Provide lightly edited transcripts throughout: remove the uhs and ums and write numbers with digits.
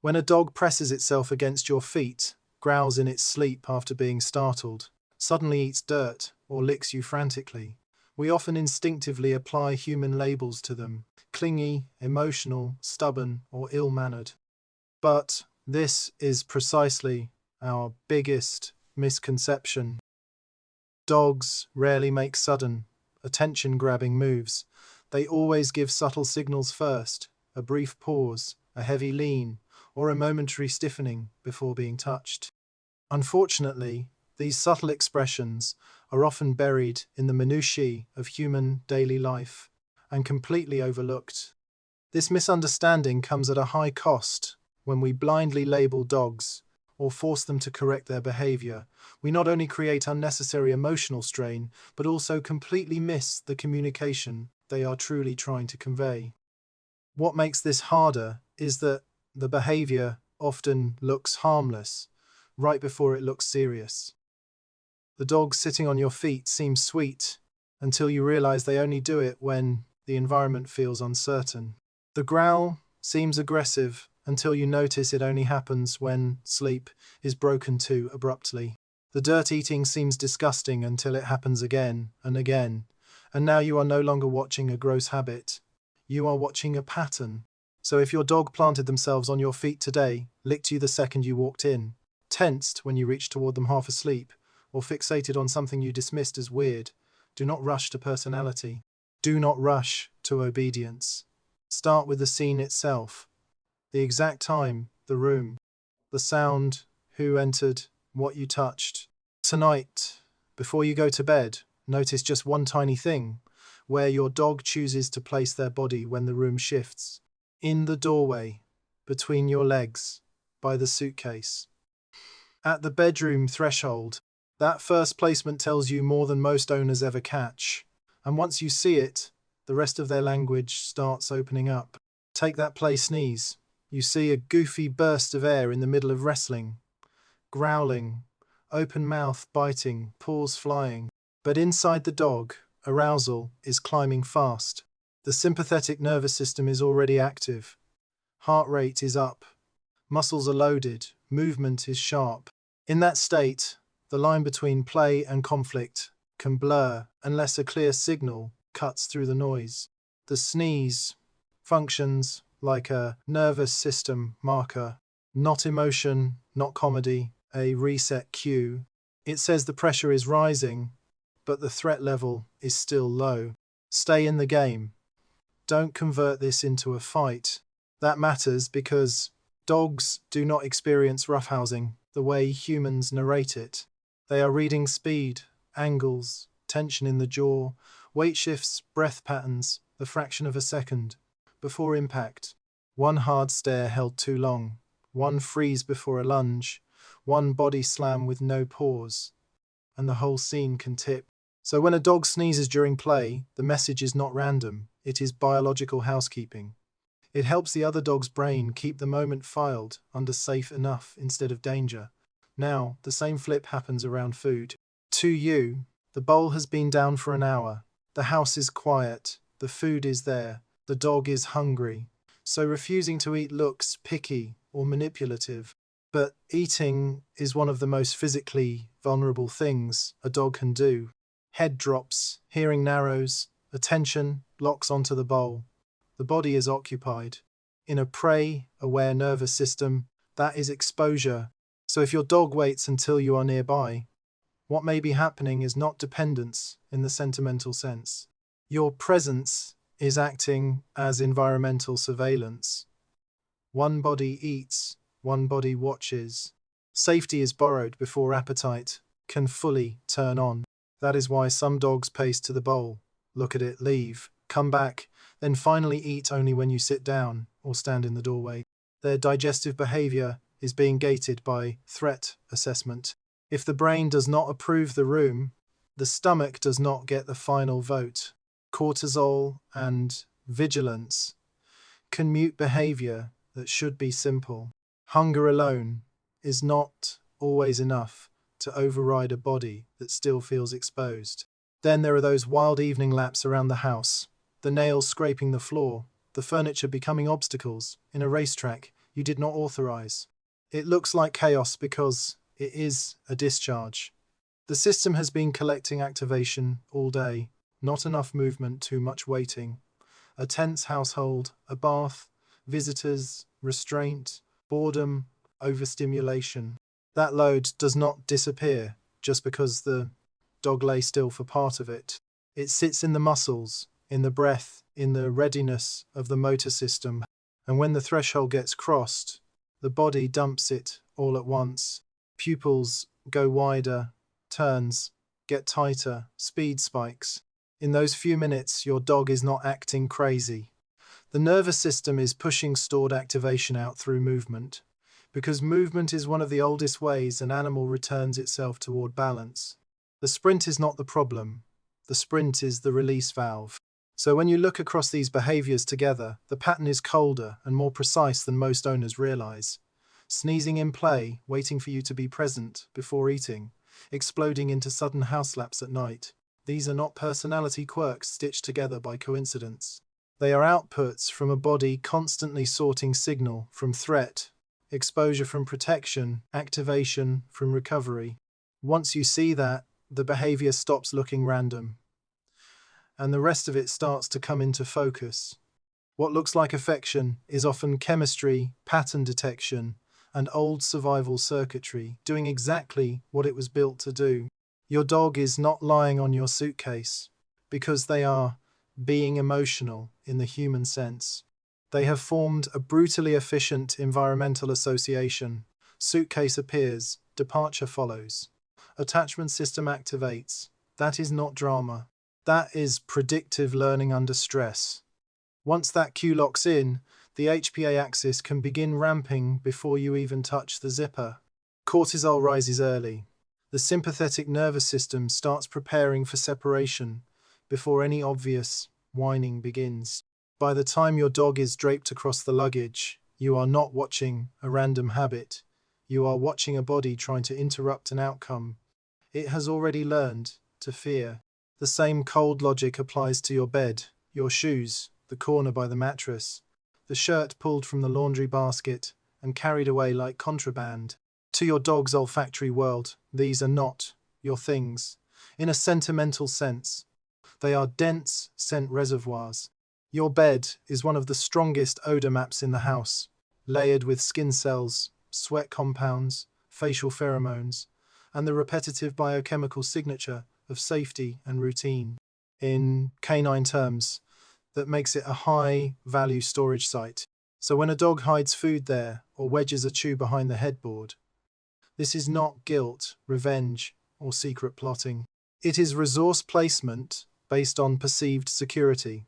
When a dog presses itself against your feet, growls in its sleep after being startled, suddenly eats dirt, or licks you frantically, we often instinctively apply human labels to them: clingy, emotional, stubborn, or ill-mannered. But this is precisely our biggest misconception. Dogs rarely make sudden, attention-grabbing moves. They always give subtle signals first: a brief pause, a heavy lean, or a momentary stiffening before being touched. Unfortunately, these subtle expressions are often buried in the minutiae of human daily life and completely overlooked. This misunderstanding comes at a high cost. When we blindly label dogs or force them to correct their behavior, we not only create unnecessary emotional strain, but also completely miss the communication they are truly trying to convey. What makes this harder is that the behavior often looks harmless right before it looks serious. The dog sitting on your feet seems sweet until you realize they only do it when the environment feels uncertain. The growl seems aggressive until you notice it only happens when sleep is broken too abruptly. The dirt eating seems disgusting until it happens again and again, and now you are no longer watching a gross habit. You are watching a pattern. So if your dog planted themselves on your feet today, licked you the second you walked in, tensed when you reached toward them half asleep, or fixated on something you dismissed as weird, do not rush to personality. Do not rush to obedience. Start with the scene itself: the exact time, the room, the sound, who entered, what you touched. Tonight, before you go to bed, notice just one tiny thing: where your dog chooses to place their body when the room shifts. In the doorway, between your legs, by the suitcase. At the bedroom threshold. That first placement tells you more than most owners ever catch. And once you see it, the rest of their language starts opening up. Take that play sneeze. You see a goofy burst of air in the middle of wrestling. Growling, open mouth biting, paws flying. But inside the dog, arousal is climbing fast. The sympathetic nervous system is already active. Heart rate is up. Muscles are loaded. Movement is sharp. In that state, the line between play and conflict can blur unless a clear signal cuts through the noise. The sneeze functions like a nervous system marker, not emotion, not comedy, a reset cue. It says the pressure is rising, but the threat level is still low. Stay in the game. Don't convert this into a fight. That matters because dogs do not experience roughhousing the way humans narrate it. They are reading speed, angles, tension in the jaw, weight shifts, breath patterns, the fraction of a second before impact. One hard stare held too long, one freeze before a lunge, one body slam with no pause, and the whole scene can tip. So when a dog sneezes during play, the message is not random, it is biological housekeeping. It helps the other dog's brain keep the moment filed under safe enough instead of danger. Now, the same flip happens around food. To you, the bowl has been down for an hour. The house is quiet. The food is there. The dog is hungry. So refusing to eat looks picky or manipulative. But eating is one of the most physically vulnerable things a dog can do. Head drops, hearing narrows, attention locks onto the bowl. The body is occupied. In a prey-aware nervous system, that is exposure. So if your dog waits until you are nearby, what may be happening is not dependence in the sentimental sense. Your presence is acting as environmental surveillance. One body eats, one body watches. Safety is borrowed before appetite can fully turn on. That is why some dogs pace to the bowl, look at it, leave, come back, then finally eat only when you sit down or stand in the doorway. Their digestive behavior is being gated by threat assessment. If the brain does not approve the room, the stomach does not get the final vote. Cortisol and vigilance can mute behavior that should be simple. Hunger alone is not always enough to override a body that still feels exposed. Then there are those wild evening laps around the house, the nails scraping the floor, the furniture becoming obstacles. In a racetrack, you did not authorize. It looks like chaos because it is a discharge. The system has been collecting activation all day, not enough movement, too much waiting. A tense household, a bath, visitors, restraint, boredom, overstimulation. That load does not disappear just because the dog lay still for part of it. It sits in the muscles, in the breath, in the readiness of the motor system. And when the threshold gets crossed, the body dumps it all at once. Pupils go wider, turns get tighter, speed spikes. In those few minutes, your dog is not acting crazy. The nervous system is pushing stored activation out through movement, because movement is one of the oldest ways an animal returns itself toward balance. The sprint is not the problem. The sprint is the release valve. So when you look across these behaviors together, the pattern is colder and more precise than most owners realize. Sneezing in play, waiting for you to be present before eating, exploding into sudden house slaps at night. These are not personality quirks stitched together by coincidence. They are outputs from a body constantly sorting signal from threat, exposure from protection, activation from recovery. Once you see that, the behavior stops looking random, and the rest of it starts to come into focus. What looks like affection is often chemistry, pattern detection, and old survival circuitry doing exactly what it was built to do. Your dog is not lying on your suitcase because they are being emotional in the human sense. They have formed a brutally efficient environmental association. Suitcase appears, departure follows. Attachment system activates. That is not drama. That is predictive learning under stress. Once that cue locks in, the HPA axis can begin ramping before you even touch the zipper. Cortisol rises early. The sympathetic nervous system starts preparing for separation before any obvious whining begins. By the time your dog is draped across the luggage, you are not watching a random habit. You are watching a body trying to interrupt an outcome it has already learned to fear. The same cold logic applies to your bed, your shoes, the corner by the mattress, the shirt pulled from the laundry basket and carried away like contraband. To your dog's olfactory world, these are not your things. In a sentimental sense, they are dense scent reservoirs. Your bed is one of the strongest odor maps in the house, layered with skin cells, sweat compounds, facial pheromones, and the repetitive biochemical signature of safety and routine. In canine terms, that makes it a high-value storage site. So when a dog hides food there or wedges a chew behind the headboard, this is not guilt, revenge, or secret plotting. It is resource placement based on perceived security.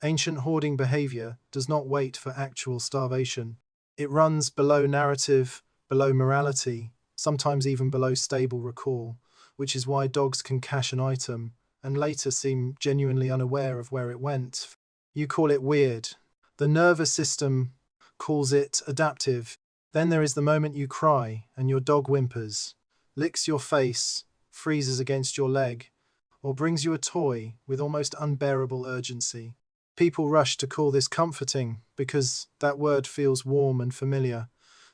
Ancient hoarding behavior does not wait for actual starvation. It runs below narrative, below morality, sometimes even below stable recall, which is why dogs can cache an item and later seem genuinely unaware of where it went. You call it weird. The nervous system calls it adaptive. Then there is the moment you cry and your dog whimpers, licks your face, freezes against your leg, or brings you a toy with almost unbearable urgency. People rush to call this comforting because that word feels warm and familiar,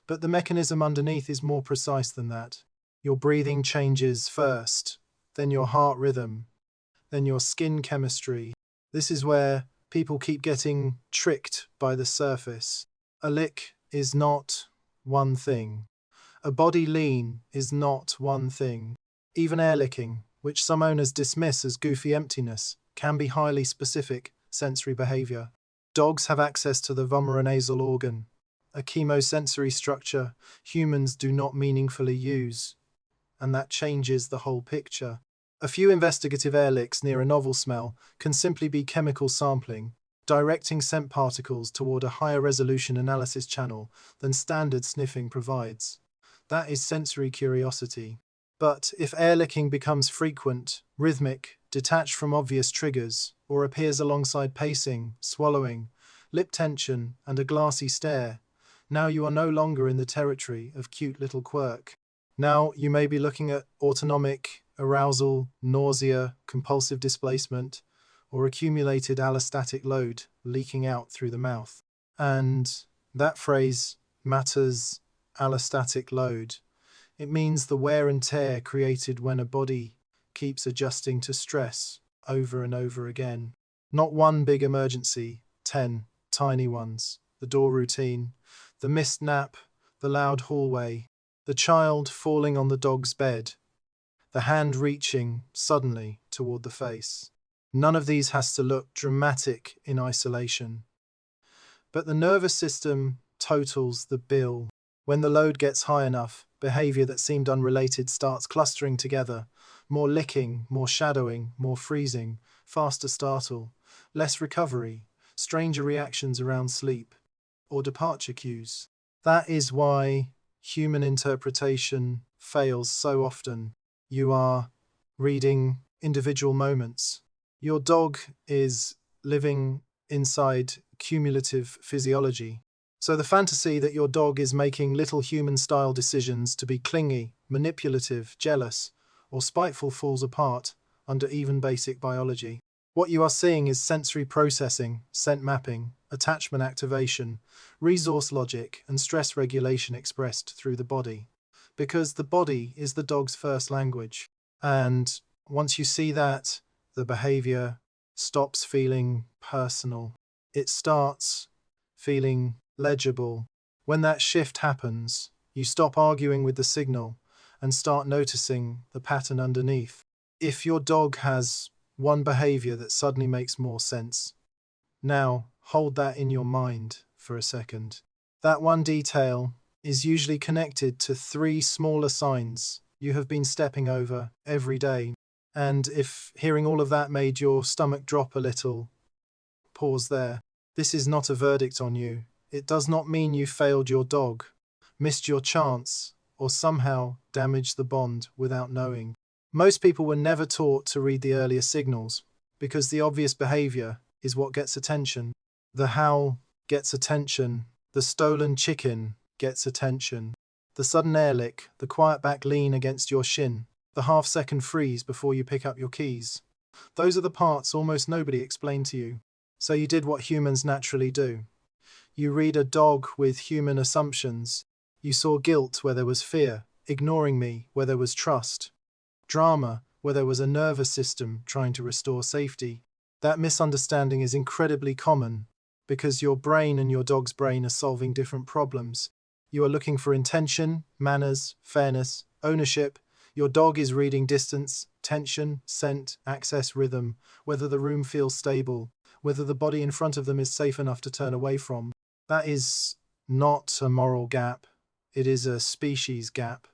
but the mechanism underneath is more precise than that. Your breathing changes first, then your heart rhythm, then your skin chemistry. This is where people keep getting tricked by the surface. A lick is not one thing. A body lean is not one thing. Even air licking, which some owners dismiss as goofy emptiness, can be highly specific sensory behavior. Dogs have access to the vomeronasal organ, a chemosensory structure humans do not meaningfully use, and that changes the whole picture. A few investigative air licks near a novel smell can simply be chemical sampling, directing scent particles toward a higher resolution analysis channel than standard sniffing provides. That is sensory curiosity. But if air licking becomes frequent, rhythmic, detached from obvious triggers, or appears alongside pacing, swallowing, lip tension, and a glassy stare, now you are no longer in the territory of cute little quirk. Now you may be looking at autonomic arousal, nausea, compulsive displacement, or accumulated allostatic load leaking out through the mouth. And that phrase, matters allostatic load. It means the wear and tear created when a body keeps adjusting to stress over and over again. Not one big emergency, 10 tiny ones. The door routine, the missed nap, the loud hallway, the child falling on the dog's bed, the hand reaching suddenly toward the face. None of these has to look dramatic in isolation. But the nervous system totals the bill. When the load gets high enough, behavior that seemed unrelated starts clustering together. More licking, more shadowing, more freezing, faster startle, less recovery, stranger reactions around sleep, or departure cues. That is why human interpretation fails so often. You are reading individual moments. Your dog is living inside cumulative physiology. So the fantasy that your dog is making little human-style decisions to be clingy, manipulative, jealous, or spiteful falls apart under even basic biology. What you are seeing is sensory processing, scent mapping, attachment activation, resource logic, and stress regulation expressed through the body. Because the body is the dog's first language. And once you see that, the behavior stops feeling personal. It starts feeling legible. When that shift happens, you stop arguing with the signal and start noticing the pattern underneath. If your dog has one behavior that suddenly makes more sense, now hold that in your mind for a second. That one detail is usually connected to 3 smaller signs you have been stepping over every day. And if hearing all of that made your stomach drop a little, pause there. This is not a verdict on you. It does not mean you failed your dog, missed your chance, or somehow damaged the bond without knowing. Most people were never taught to read the earlier signals, because the obvious behavior is what gets attention. The howl gets attention. The stolen chicken gets attention. The sudden air lick, the quiet back lean against your shin, the half-second freeze before you pick up your keys. Those are the parts almost nobody explained to you. So you did what humans naturally do. You read a dog with human assumptions. You saw guilt where there was fear, ignoring me where there was trust, drama where there was a nervous system trying to restore safety. That misunderstanding is incredibly common because your brain and your dog's brain are solving different problems. You are looking for intention, manners, fairness, ownership. Your dog is reading distance, tension, scent, access, rhythm, whether the room feels stable, whether the body in front of them is safe enough to turn away from. That is not a moral gap. It is a species gap.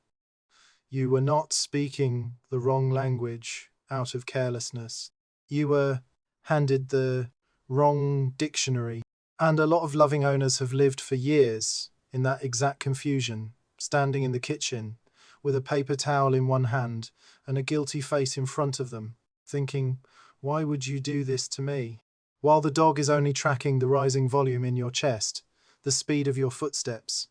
You were not speaking the wrong language out of carelessness. You were handed the wrong dictionary. And a lot of loving owners have lived for years in that exact confusion, standing in the kitchen with a paper towel in one hand and a guilty face in front of them, thinking, why would you do this to me? While the dog is only tracking the rising volume in your chest, the speed of your footsteps,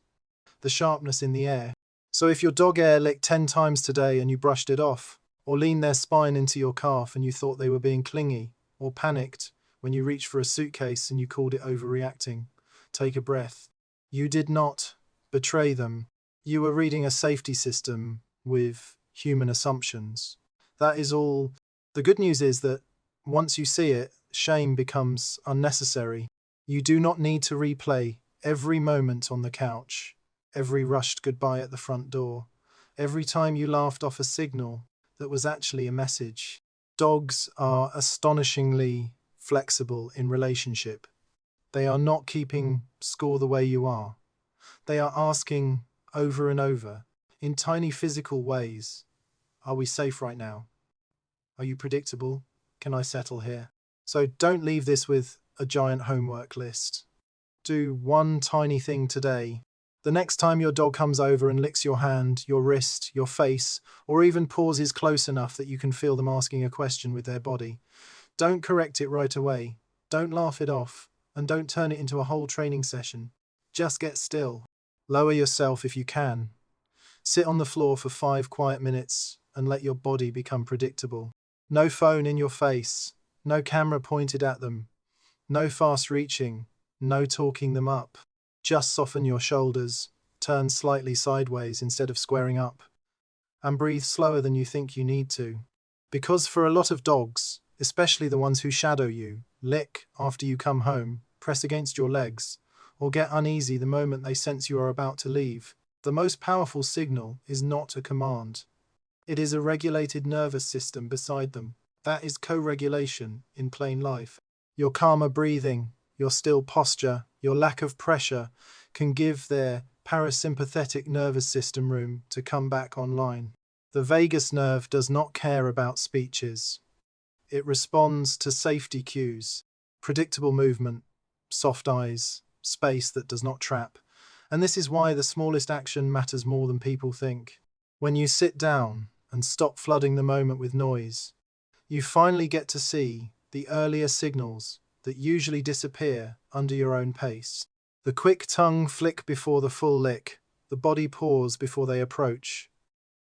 the sharpness in the air. So if your dog air licked 10 times today and you brushed it off, or leaned their spine into your calf and you thought they were being clingy, or panicked when you reached for a suitcase and you called it overreacting, take a breath. You did not betray them. You were reading a safety system with human assumptions. That is all. The good news is that once you see it, shame becomes unnecessary. You do not need to replay every moment on the couch, every rushed goodbye at the front door, every time you laughed off a signal that was actually a message. Dogs are astonishingly flexible in relationship. They are not keeping score the way you are. They are asking over and over, in tiny physical ways, are we safe right now? Are you predictable? Can I settle here? So don't leave this with a giant homework list. Do one tiny thing today. The next time your dog comes over and licks your hand, your wrist, your face, or even pauses close enough that you can feel them asking a question with their body, don't correct it right away. Don't laugh it off, and don't turn it into a whole training session. Just get still. Lower yourself if you can. Sit on the floor for 5 quiet minutes and let your body become predictable. No phone in your face. No camera pointed at them. No fast reaching. No talking them up. Just soften your shoulders, turn slightly sideways instead of squaring up, and breathe slower than you think you need to. Because for a lot of dogs, especially the ones who shadow you, lick after you come home, press against your legs, or get uneasy the moment they sense you are about to leave, the most powerful signal is not a command. It is a regulated nervous system beside them. That is co-regulation in plain life. Your calmer breathing, your still posture, your lack of pressure can give their parasympathetic nervous system room to come back online. The vagus nerve does not care about speeches. It responds to safety cues, predictable movement, soft eyes, space that does not trap. And this is why the smallest action matters more than people think. When you sit down and stop flooding the moment with noise, you finally get to see the earlier signals that usually disappear under your own pace. The quick tongue flick before the full lick, the body pause before they approach,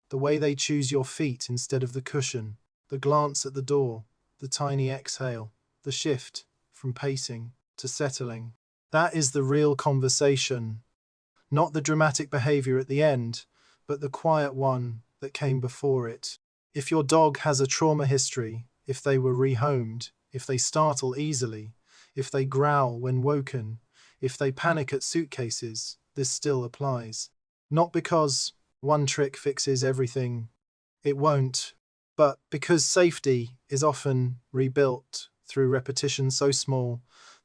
the way they choose your feet instead of the cushion, the glance at the door, the tiny exhale, the shift from pacing to settling. That is the real conversation, not the dramatic behavior at the end, but the quiet one that came before it. If your dog has a trauma history, if they were rehomed, if they startle easily, if they growl when woken, if they panic at suitcases, this still applies. Not because one trick fixes everything, it won't, but because safety is often rebuilt through repetition so small,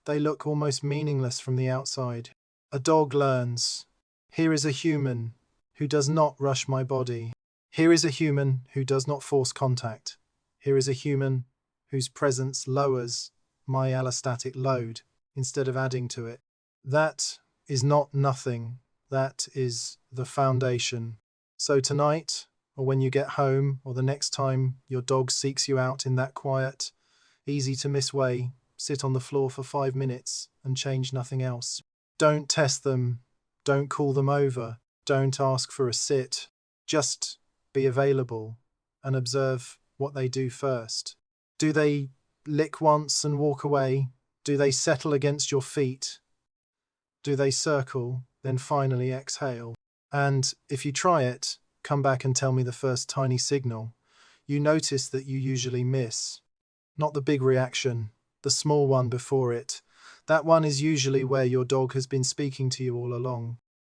they look almost meaningless from the outside. A dog learns, here is a human who does not rush my body. Here is a human who does not force contact. Here is a human whose presence lowers my allostatic load instead of adding to it. That is not nothing. That is the foundation. So tonight, or when you get home, or the next time your dog seeks you out in that quiet, easy to miss way, sit on the floor for 5 minutes and change nothing else. Don't test them. Don't call them over. Don't ask for a sit. Just be available and observe what they do first. Do they lick once and walk away? Do they settle against your feet? Do they circle, then finally exhale? And if you try it, come back and tell me the first tiny signal you notice that you usually miss. Not the big reaction, the small one before it. That one is usually where your dog has been speaking to you all along.